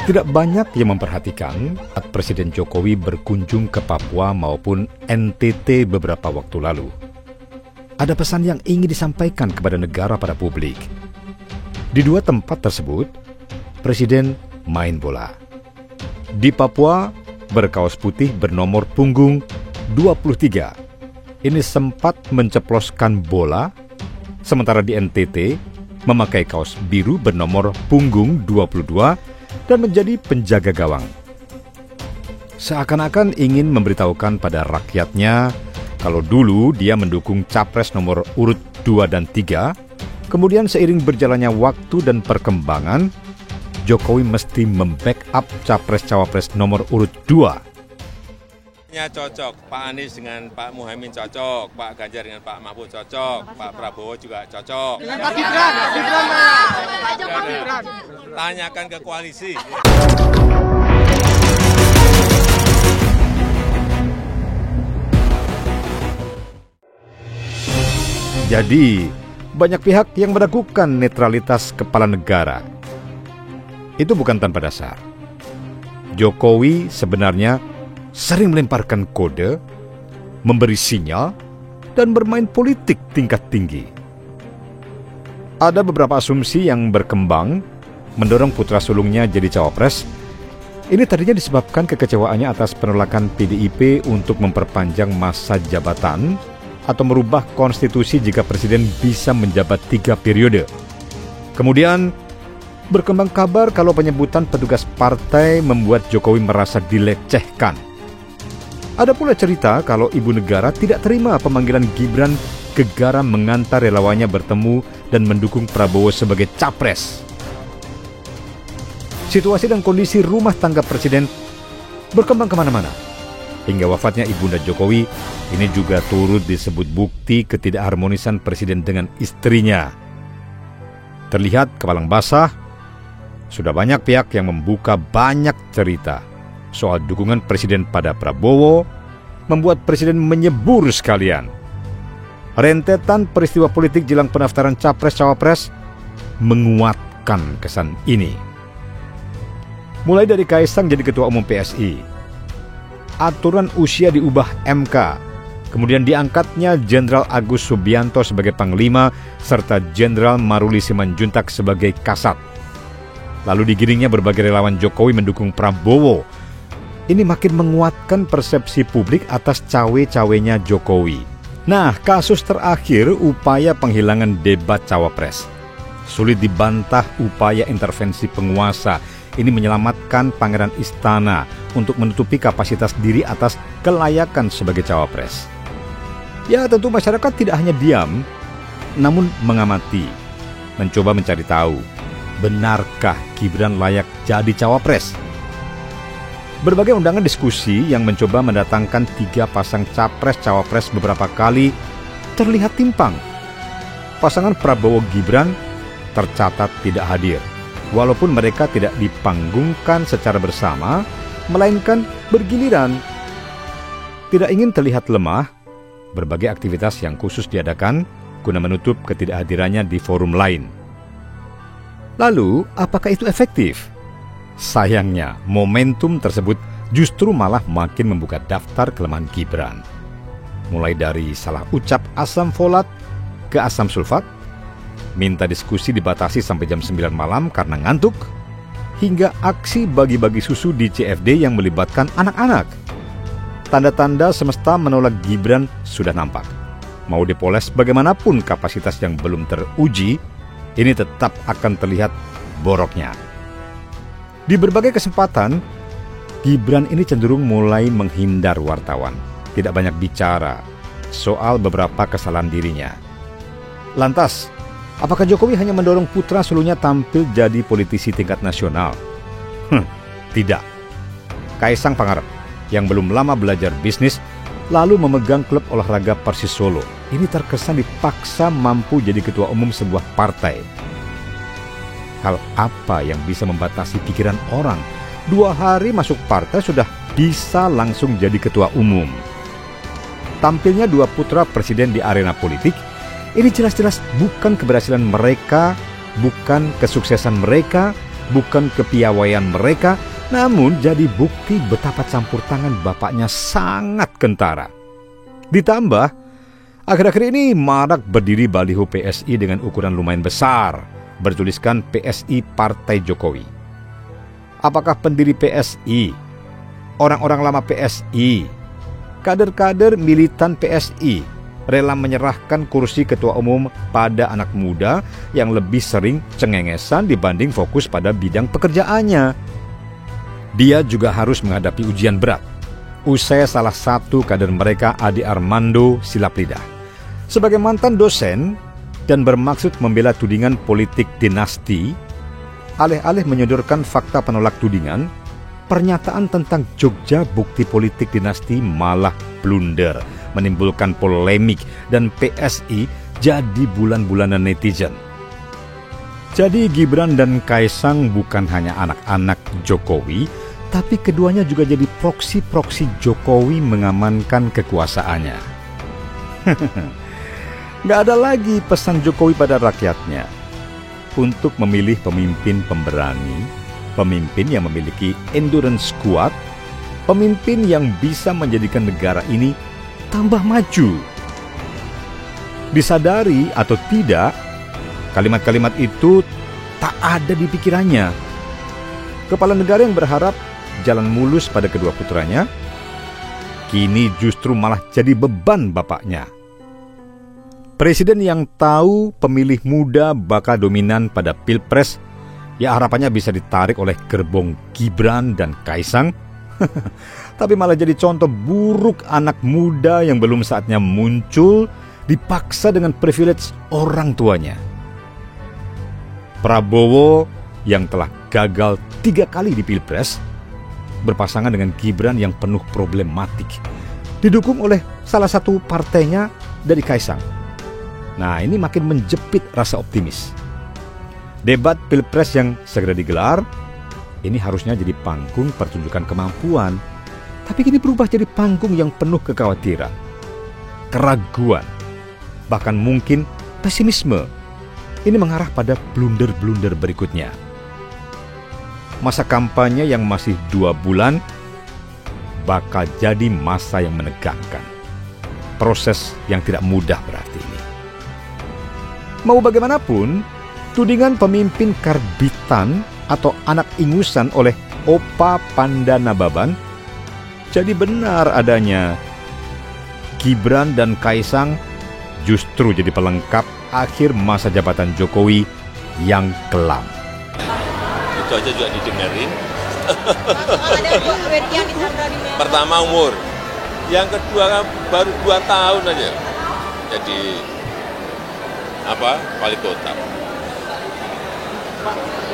Tidak banyak yang memperhatikan saat Presiden Jokowi berkunjung ke Papua maupun NTT beberapa waktu lalu. Ada pesan yang ingin disampaikan kepada negara pada publik. Di dua tempat tersebut, Presiden main bola. Di Papua, berkaos putih bernomor punggung 23. Ini sempat menceploskan bola, sementara di NTT memakai kaos biru bernomor punggung 22 dan menjadi penjaga gawang. Seakan-akan ingin memberitahukan pada rakyatnya kalau dulu dia mendukung capres nomor urut 2 dan 3, kemudian seiring berjalannya waktu dan perkembangan, Jokowi mesti membackup capres-cawapres nomor urut 2. Cocok, Pak Anies dengan Pak Muhaimin cocok, Pak Ganjar dengan Pak Mahfud cocok, Pak Prabowo juga cocok. Dengan Pak Gibran, Tanyakan ke koalisi. Jadi, banyak pihak yang meragukan netralitas kepala negara. Itu bukan tanpa dasar. Jokowi sebenarnya sering melemparkan kode, memberi sinyal, dan bermain politik tingkat tinggi. Ada beberapa asumsi yang berkembang mendorong putra sulungnya jadi cawapres. Ini tadinya disebabkan kekecewaannya atas penolakan PDIP untuk memperpanjang masa jabatan atau merubah konstitusi jika presiden bisa menjabat 3 periode. Kemudian berkembang kabar kalau penyebutan petugas partai membuat Jokowi merasa dilecehkan. Ada pula cerita kalau ibu negara tidak terima pemanggilan Gibran ke Garam mengantar relawannya bertemu dan mendukung Prabowo sebagai capres. Situasi dan kondisi rumah tangga presiden berkembang kemana-mana. Hingga wafatnya ibunda Jokowi, ini juga turut disebut bukti ketidakharmonisan presiden dengan istrinya. Terlihat kepalang basah, sudah banyak pihak yang membuka banyak cerita soal dukungan presiden pada Prabowo, membuat presiden menyebur sekalian. Rentetan peristiwa politik jelang pendaftaran capres-cawapres menguatkan kesan ini. Mulai dari Kaisang jadi ketua umum PSI, aturan usia diubah MK, kemudian diangkatnya Jenderal Agus Subianto sebagai Panglima, serta Jenderal Maruli Simanjuntak sebagai Kasat. Lalu digiringnya berbagai relawan Jokowi mendukung Prabowo. Ini makin menguatkan persepsi publik atas cawe-cawenya Jokowi. Nah, kasus terakhir upaya penghilangan debat cawapres. Sulit dibantah upaya intervensi penguasa. Ini menyelamatkan Pangeran Istana untuk menutupi kapasitas diri atas kelayakan sebagai cawapres. Ya, tentu masyarakat tidak hanya diam, namun mengamati, mencoba mencari tahu, benarkah Gibran layak jadi cawapres? Berbagai undangan diskusi yang mencoba mendatangkan 3 pasang capres-cawapres beberapa kali terlihat timpang. Pasangan Prabowo-Gibran tercatat tidak hadir, walaupun mereka tidak dipanggungkan secara bersama, melainkan bergiliran. Tidak ingin terlihat lemah, berbagai aktivitas yang khusus diadakan guna menutup ketidakhadirannya di forum lain. Lalu, apakah itu efektif? Sayangnya, momentum tersebut justru malah makin membuka daftar kelemahan Gibran. Mulai dari salah ucap asam folat ke asam sulfat, minta diskusi dibatasi sampai jam 9 malam karena ngantuk, hingga aksi bagi-bagi susu di CFD yang melibatkan anak-anak. Tanda-tanda semesta menolak Gibran sudah nampak. Mau dipoles bagaimanapun kapasitas yang belum teruji, ini tetap akan terlihat boroknya. Di berbagai kesempatan, Gibran ini cenderung mulai menghindar wartawan, tidak banyak bicara soal beberapa kesalahan dirinya. Lantas, apakah Jokowi hanya mendorong putra sulungnya tampil jadi politisi tingkat nasional? Tidak. Kaisang Pangarep, yang belum lama belajar bisnis, lalu memegang klub olahraga Persis Solo, ini terkesan dipaksa mampu jadi ketua umum sebuah partai. Hal apa yang bisa membatasi pikiran orang? 2 hari masuk partai sudah bisa langsung jadi ketua umum. Tampilnya 2 putra presiden di arena politik Ini jelas-jelas bukan keberhasilan mereka, bukan kesuksesan mereka, bukan kepiawaian mereka, namun jadi bukti betapa campur tangan bapaknya sangat kentara. Ditambah, akhir-akhir ini marak berdiri baliho PSI dengan ukuran lumayan besar, bertuliskan PSI Partai Jokowi. Apakah pendiri PSI, orang-orang lama PSI, kader-kader militan PSI rela menyerahkan kursi ketua umum pada anak muda yang lebih sering cengengesan dibanding fokus pada bidang pekerjaannya? Dia juga harus menghadapi ujian berat. Usai salah satu kader mereka, Ade Armando, silap lidah. Sebagai mantan dosen dan bermaksud membela tudingan politik dinasti, alih-alih menyodorkan fakta penolak tudingan, pernyataan tentang Jogja bukti politik dinasti malah blunder, menimbulkan polemik, dan PSI jadi bulan-bulanan netizen. Jadi Gibran dan Kaisang bukan hanya anak-anak Jokowi, tapi keduanya juga jadi proksi-proksi Jokowi mengamankan kekuasaannya. Nggak ada lagi pesan Jokowi pada rakyatnya untuk memilih pemimpin pemberani, pemimpin yang memiliki endurance kuat, pemimpin yang bisa menjadikan negara ini tambah maju. Disadari atau tidak, kalimat-kalimat itu tak ada di pikirannya. Kepala negara yang berharap jalan mulus pada kedua putranya, kini justru malah jadi beban bapaknya. Presiden yang tahu pemilih muda bakal dominan pada Pilpres, ya harapannya bisa ditarik oleh gerbong Gibran dan Kaisang, tapi malah jadi contoh buruk anak muda yang belum saatnya muncul, dipaksa dengan privilege orang tuanya. Prabowo yang telah gagal 3 kali di Pilpres, berpasangan dengan Gibran yang penuh problematik, didukung oleh salah satu partainya dari Kaisang. Nah, ini makin menjepit rasa optimis. Debat Pilpres yang segera digelar, ini harusnya jadi panggung pertunjukan kemampuan, tapi kini berubah jadi panggung yang penuh kekhawatiran, keraguan, bahkan mungkin pesimisme. Ini mengarah pada blunder-blunder berikutnya. Masa kampanye yang masih 2 bulan bakal jadi masa yang menegangkan. Proses yang tidak mudah berarti ini. Mau bagaimanapun, tudingan pemimpin karbitan atau anak ingusan oleh Opa Pandanababan jadi benar adanya. Gibran dan Kaisang justru jadi pelengkap akhir masa jabatan Jokowi yang kelam. Itu aja juga didengerin. Pertama umur, yang kedua baru 2 tahun aja jadi wali kota.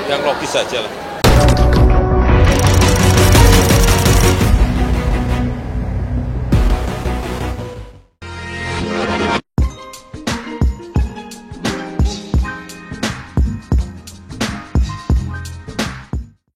Yang logis saja lah.